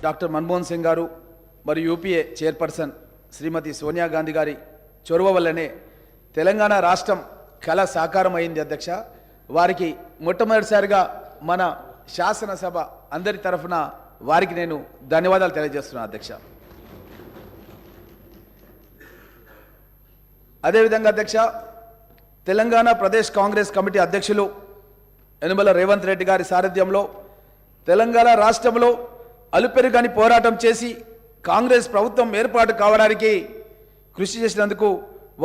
Doctor Manmohan Singh గారు మరియు UPA chairperson శ్రీమతి సోనియా గాంధీ గారి చొరవ వల్లనే తెలంగాణ రాష్ట్రం కళ సాకారం అయింది అధ్యక్ష. వారికి మొట్టమొదటిసారిగా మన శాసనసభ అందరి తరఫున వారికి నేను ధన్యవాదాలు తెలియజేస్తున్నాను అధ్యక్ష. అదేవిధంగా అధ్యక్ష, తెలంగాణ ప్రదేశ్ కాంగ్రెస్ కమిటీ అధ్యక్షులు యనమల రేవంత్ రెడ్డి గారి సారథ్యంలో తెలంగాణ రాష్ట్రంలో అలుపెరుగని పోరాటం చేసి కాంగ్రెస్ ప్రభుత్వం ఏర్పాటు కావడానికి కృషి చేసినందుకు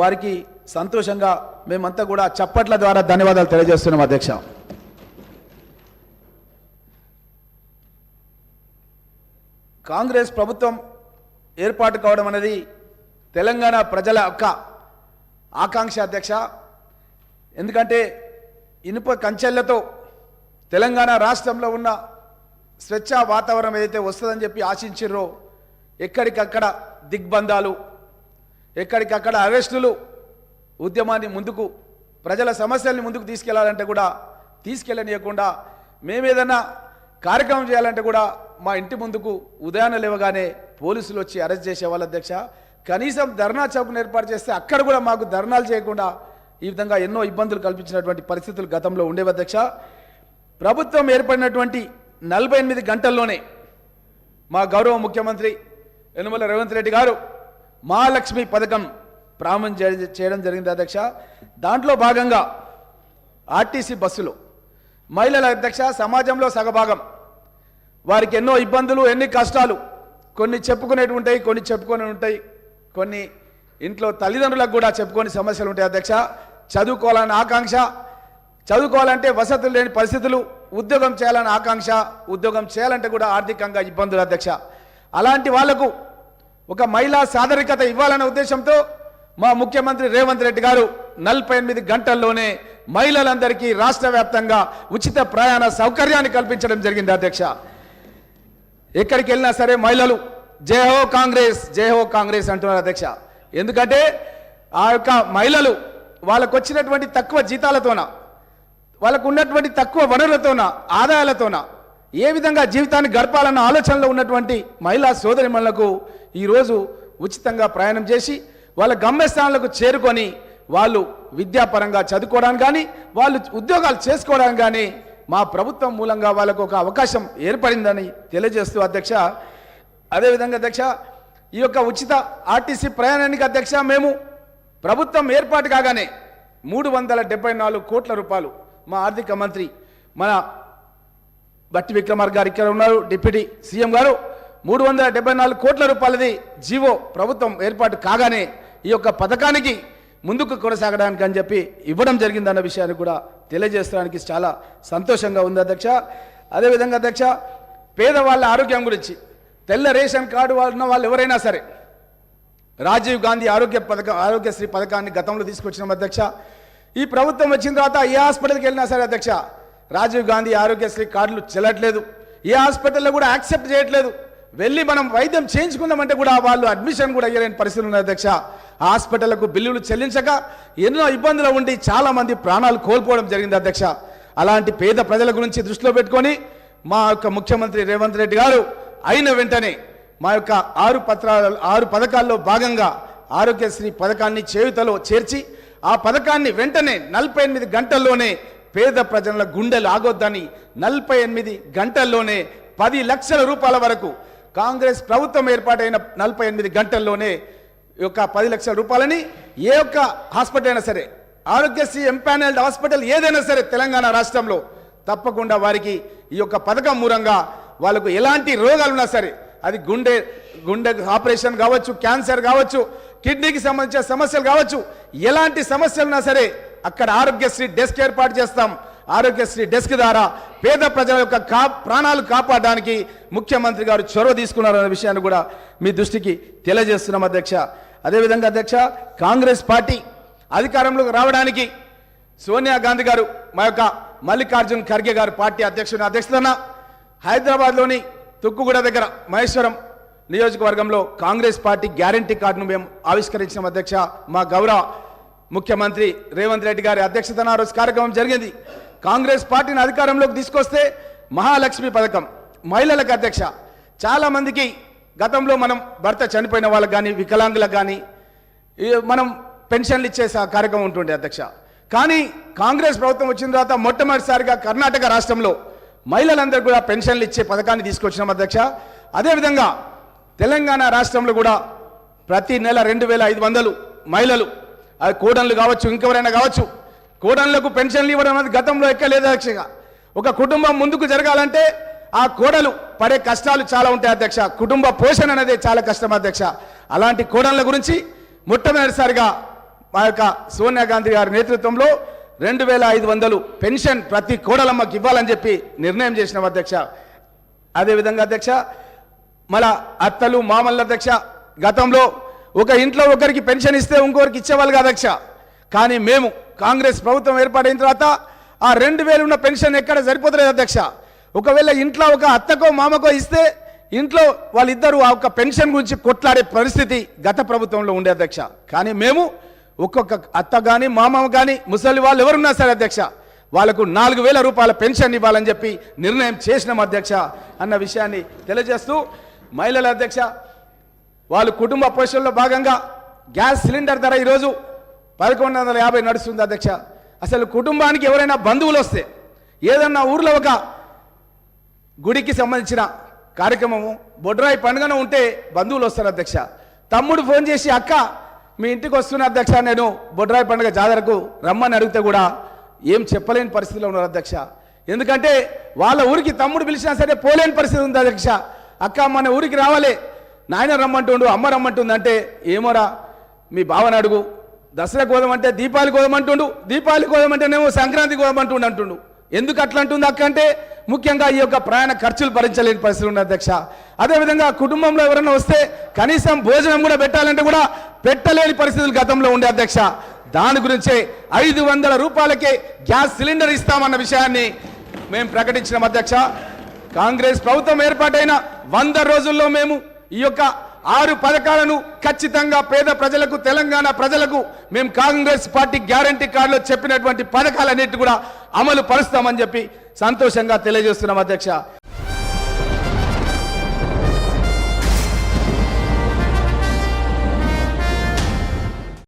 వారికి సంతోషంగా మేమంతా కూడా చప్పట్ల ద్వారా ధన్యవాదాలు తెలియజేస్తున్నాం అధ్యక్ష. కాంగ్రెస్ ప్రభుత్వం ఏర్పాటు కావడం అనేది తెలంగాణ ప్రజల యొక్క ఆకాంక్ష అధ్యక్ష. ఎందుకంటే ఇనుప కంచెలతో తెలంగాణ రాష్ట్రంలో ఉన్న స్వేచ్ఛా వాతావరణం ఏదైతే వస్తుందని చెప్పి ఆశించిర్రో ఎక్కడికక్కడ దిగ్బంధాలు, ఎక్కడికక్కడ అరెస్టులు, ఉద్యమాన్ని ముందుకు ప్రజల సమస్యల్ని ముందుకు తీసుకెళ్లాలంటే కూడా తీసుకెళ్ళనీయకుండా మేమేదన్నా కార్యక్రమం చేయాలంటే కూడా మా ఇంటి ముందుకు ఉదయాన్నే లేవగానే పోలీసులు వచ్చి అరెస్ట్ చేసేవాళ్ళు అధ్యక్ష. కనీసం ధర్నా చౌక్ను ఏర్పాటు చేస్తే అక్కడ కూడా మాకు ధర్నాలు చేయకుండా ఈ విధంగా ఎన్నో ఇబ్బందులు కల్పించినటువంటి పరిస్థితులు గతంలో ఉండేవి అధ్యక్ష. ప్రభుత్వం ఏర్పడినటువంటి 48 గంటల్లోనే మా గౌరవ ముఖ్యమంత్రి యనమల రేవంత్ రెడ్డి గారు మహాలక్ష్మి పథకం ప్రారంభం చేయడం జరిగింది అధ్యక్ష. దాంట్లో భాగంగా ఆర్టీసీ బస్సులు మహిళల అధ్యక్ష సమాజంలో సగభాగం, వారికి ఎన్నో ఇబ్బందులు, ఎన్ని కష్టాలు, కొన్ని చెప్పుకునేవి ఉంటాయి, కొన్ని చెప్పుకొని ఉంటాయి, కొన్ని ఇంట్లో తల్లిదండ్రులకు కూడా చెప్పుకొని సమస్యలు ఉంటాయి అధ్యక్ష. చదువుకోవాలని ఆకాంక్ష, చదువుకోవాలంటే వసతులు లేని పరిస్థితులు, ఉద్యోగం చేయాలని ఆకాంక్ష, ఉద్యోగం చేయాలంటే కూడా ఆర్థికంగా ఇబ్బందులు అధ్యక్ష. అలాంటి వాళ్లకు ఒక మహిళా సాదరికత ఇవ్వాలనే ఉద్దేశంతో మా ముఖ్యమంత్రి రేవంత్ రెడ్డి గారు 48 గంటల్లోనే మహిళలందరికీ రాష్ట్ర వ్యాప్తంగా ఉచిత ప్రయాణ సౌకర్యాన్ని కల్పించడం జరిగింది అధ్యక్ష. ఎక్కడికి వెళ్ళినా సరే మహిళలు జై హో కాంగ్రెస్, జై హో కాంగ్రెస్ అంటున్నారు అధ్యక్ష. ఎందుకంటే ఆ యొక్క మహిళలు వాళ్ళకు వచ్చినటువంటి తక్కువ జీతాలతోన, వాళ్ళకు ఉన్నటువంటి తక్కువ వనరులతోన, ఆదాయాలతోన ఏ విధంగా జీవితాన్ని గడపాలన్న ఆలోచనలో ఉన్నటువంటి మహిళా సోదరిమణులకు ఈరోజు ఉచితంగా ప్రయాణం చేసి వాళ్ళ గమ్యస్థానాలకు చేరుకొని వాళ్ళు విద్యాపరంగా చదువుకోవడానికి కానీ వాళ్ళు ఉద్యోగాలు చేసుకోవడానికి కానీ మా ప్రభుత్వం మూలంగా వాళ్ళకు ఒక అవకాశం ఏర్పడిందని తెలియజేస్తూ అధ్యక్ష. అదేవిధంగా అధ్యక్ష, ఈ యొక్క ఉచిత ఆర్టీసీ ప్రయాణానికి అధ్యక్ష మేము ప్రభుత్వం ఏర్పాటు కాగానే 374 కోట్ల రూపాయలు మా ఆర్థిక మంత్రి మన బట్టి విక్రమార్క గారు ఇక్కడ ఉన్నారు, డిప్యూటీ సీఎం గారు, 374 కోట్ల రూపాయలది జీవో ప్రభుత్వం ఏర్పాటు కాగానే ఈ యొక్క పథకానికి ముందుకు కొనసాగడానికి అని చెప్పి ఇవ్వడం జరిగిందన్న విషయాన్ని కూడా తెలియజేయడానికి చాలా సంతోషంగా ఉంది అధ్యక్ష. అదేవిధంగా అధ్యక్ష, పేదవాళ్ళ ఆరోగ్యం గురించి తెల్ల రేషన్ కార్డు ఉన్న వాళ్ళు ఎవరైనా సరే రాజీవ్ గాంధీ ఆరోగ్యశ్రీ పథకాన్ని గతంలో తీసుకొచ్చిన అధ్యక్ష. ఈ ప్రభుత్వం వచ్చిన తర్వాత ఏ హాస్పిటల్కి వెళ్ళినా సరే అధ్యక్ష రాజీవ్ గాంధీ ఆరోగ్యశ్రీ కార్డులు చెల్లట్లేదు, ఏ హాస్పిటల్లో కూడా యాక్సెప్ట్ చేయట్లేదు. వెళ్ళి మనం వైద్యం చేయించుకుందామంటే కూడా వాళ్ళు అడ్మిషన్ కూడా అయ్యలేని పరిస్థితులు ఉన్నాయి అధ్యక్ష. హాస్పిటళ్లకు బిల్లులు చెల్లించక ఎన్నో ఇబ్బందులు ఉండి చాలా మంది ప్రాణాలు కోల్పోవడం జరిగింది అధ్యక్ష. అలాంటి పేద ప్రజల గురించి దృష్టిలో పెట్టుకొని మా యొక్క ముఖ్యమంత్రి రేవంత్ రెడ్డి గారు అయిన వెంటనే మా యొక్క 6 పథకాల్లో భాగంగా ఆరోగ్యశ్రీ పథకాన్ని చేయుతలో చేర్చి ఆ పథకాన్ని వెంటనే 48 గంటల్లోనే పేద ప్రజల గుండెలు ఆగొద్దని 48 గంటల్లోనే 10 లక్షల రూపాయల వరకు కాంగ్రెస్ ప్రభుత్వం ఏర్పాటైన 48 గంటల్లోనే ఈ యొక్క 10 లక్షల రూపాయలని ఏ ఒక్క హాస్పిటల్ అయినా సరే, ఆరోగ్యశ్రీ ఎంపానల్డ్ హాస్పిటల్ ఏదైనా సరే తెలంగాణ రాష్ట్రంలో తప్పకుండా వారికి ఈ యొక్క పథకం మూలంగా వాళ్ళకు ఎలాంటి రోగాలు ఉన్నా సరే, అది గుండె ఆపరేషన్ కావచ్చు, క్యాన్సర్ కావచ్చు, కిడ్నీకి సంబంధించిన సమస్యలు కావచ్చు, ఎలాంటి సమస్యలు ఉన్నా సరే అక్కడ ఆరోగ్యశ్రీ డెస్క్ ఏర్పాటు చేస్తాం. ఆరోగ్యశ్రీ డెస్క్ ద్వారా పేద ప్రజల యొక్క ప్రాణాలు కాపాడడానికి ముఖ్యమంత్రి గారు చొరవ తీసుకున్నారనే విషయాన్ని కూడా మీ దృష్టికి తెలియజేస్తున్నాం అధ్యక్ష. అదేవిధంగా అధ్యక్ష, కాంగ్రెస్ పార్టీ అధికారంలోకి రావడానికి సోనియా గాంధీ గారు, మా యొక్క మల్లికార్జున్ ఖర్గే గారు పార్టీ అధ్యక్షతన హైదరాబాద్లోని తుక్కుగూడ దగ్గర మహేశ్వరం నియోజకవర్గంలో కాంగ్రెస్ పార్టీ గ్యారంటీ కార్డును మేము ఆవిష్కరించిన అధ్యక్ష. మా గౌరవ ముఖ్యమంత్రి రేవంత్ రెడ్డి గారి అధ్యక్షతన రోజు కార్యక్రమం జరిగింది. కాంగ్రెస్ పార్టీని అధికారంలోకి తీసుకొస్తే మహాలక్ష్మి పథకం మహిళలకు అధ్యక్ష చాలామందికి గతంలో మనం భర్త చనిపోయిన వాళ్ళకి కానీ వికలాంగులకు కానీ మనం పెన్షన్లు ఇచ్చే కార్యక్రమం ఉంటుండే అధ్యక్ష. కానీ కాంగ్రెస్ ప్రభుత్వం వచ్చిన తర్వాత మొట్టమొదటిసారిగా కర్ణాటక రాష్ట్రంలో మహిళలందరూ కూడా పెన్షన్లు ఇచ్చే పథకాన్ని తీసుకొచ్చినాం అధ్యక్ష. అదేవిధంగా తెలంగాణ రాష్ట్రంలో కూడా ప్రతి నెల 2500 మహిళలు, అది కోడన్లు కావచ్చు, ఇంకెవరైనా కావచ్చు, కోడన్లకు పెన్షన్లు ఇవ్వడం అనేది గతంలో ఎక్కలేదు అధ్యక్ష. ఒక కుటుంబం ముందుకు జరగాలంటే ఆ కోడలు పడే కష్టాలు చాలా ఉంటాయి అధ్యక్ష. కుటుంబ పోషణ అనేది చాలా కష్టం అధ్యక్ష. అలాంటి కోడన్ల గురించి మొట్టమొదటిసారిగా మా యొక్క సోనియా గాంధీ గారి నేతృత్వంలో 2500 పెన్షన్ ప్రతి కోడలమ్మకి ఇవ్వాలని చెప్పి నిర్ణయం చేసినాం అధ్యక్ష. అదేవిధంగా అధ్యక్ష, మళ్ళా అత్తలు మామల్ల అధ్యక్ష, గతంలో ఒక ఇంట్లో ఒకరికి పెన్షన్ ఇస్తే ఇంకొకరికి ఇచ్చేవాళ్ళు కాదు అధ్యక్ష. కానీ మేము కాంగ్రెస్ ప్రభుత్వం ఏర్పాటైన తర్వాత ఆ 2000 ఉన్న పెన్షన్ ఎక్కడ సరిపోతలేదు అధ్యక్ష. ఒకవేళ ఇంట్లో ఒక అత్తకో మామకో ఇస్తే ఇంట్లో వాళ్ళిద్దరూ ఆ ఒక్క పెన్షన్ గురించి కొట్లాడే పరిస్థితి గత ప్రభుత్వంలో ఉండే అధ్యక్ష. కానీ మేము ఒక్కొక్క అత్త కానీ మామ కానీ ముసలి వాళ్ళు ఎవరున్నా సరే అధ్యక్ష, వాళ్ళకు 4000 రూపాయల పెన్షన్ ఇవ్వాలని చెప్పి నిర్ణయం చేసినాం అధ్యక్ష అన్న విషయాన్ని తెలియజేస్తూ, మహిళల అధ్యక్ష వాళ్ళు కుటుంబ పోషణలో భాగంగా గ్యాస్ సిలిండర్ ధర ఈరోజు 1150 నడుస్తుంది అధ్యక్ష. అసలు కుటుంబానికి ఎవరైనా బంధువులు వస్తే, ఏదన్నా ఊర్లో ఒక గుడికి సంబంధించిన కార్యక్రమము, బొడ్రాయి పండుగన ఉంటే బంధువులు వస్తారు అధ్యక్ష. తమ్ముడు ఫోన్ చేసి, అక్క మీ ఇంటికి వస్తున్న అధ్యక్ష, నేను బొడ్రాయి పండుగ జాతరకు రమ్మని అడిగితే కూడా ఏం చెప్పలేని పరిస్థితిలో ఉన్నారు అధ్యక్ష. ఎందుకంటే వాళ్ళ ఊరికి తమ్ముడు పిలిచినా సరే పోలేని పరిస్థితి ఉంది అధ్యక్ష. అక్క మన ఊరికి రావాలి, నాయన రమ్మంటుండు, అమ్మ రమ్మంటుంది అంటే, ఏమోరా మీ భావన అడుగు, దసరా కోదమంటే దీపావళి కోదమంటుండు, దీపావళి కోదమంటేనేమో సంక్రాంతి కోదమంటుండు అంటుండు. ఎందుకు అట్లా అంటుంది అక్క అంటే, ముఖ్యంగా ఈ యొక్క ప్రయాణ ఖర్చులు భరించలేని పరిస్థితులు ఉన్నాయి అధ్యక్ష. అదేవిధంగా కుటుంబంలో ఎవరైనా వస్తే కనీసం భోజనం కూడా పెట్టాలంటే కూడా పెట్టలేని పరిస్థితులు గతంలో ఉండే అధ్యక్ష. దాని గురించే 500 రూపాయలకే గ్యాస్ సిలిండర్ ఇస్తామన్న విషయాన్ని మేము ప్రకటించిన అధ్యక్ష. కాంగ్రెస్ ప్రభుత్వం ఏర్పాటైన 100 రోజుల్లో మేము ఈ యొక్క 6 పథకాలను ఖచ్చితంగా పేద ప్రజలకు, తెలంగాణ ప్రజలకు మేము కాంగ్రెస్ పార్టీ గ్యారంటీ కార్డులో చెప్పినటువంటి పథకాలన్నిటి కూడా అమలు పరుస్తామని చెప్పి సంతోషంగా తెలియజేస్తున్నాం అధ్యక్ష.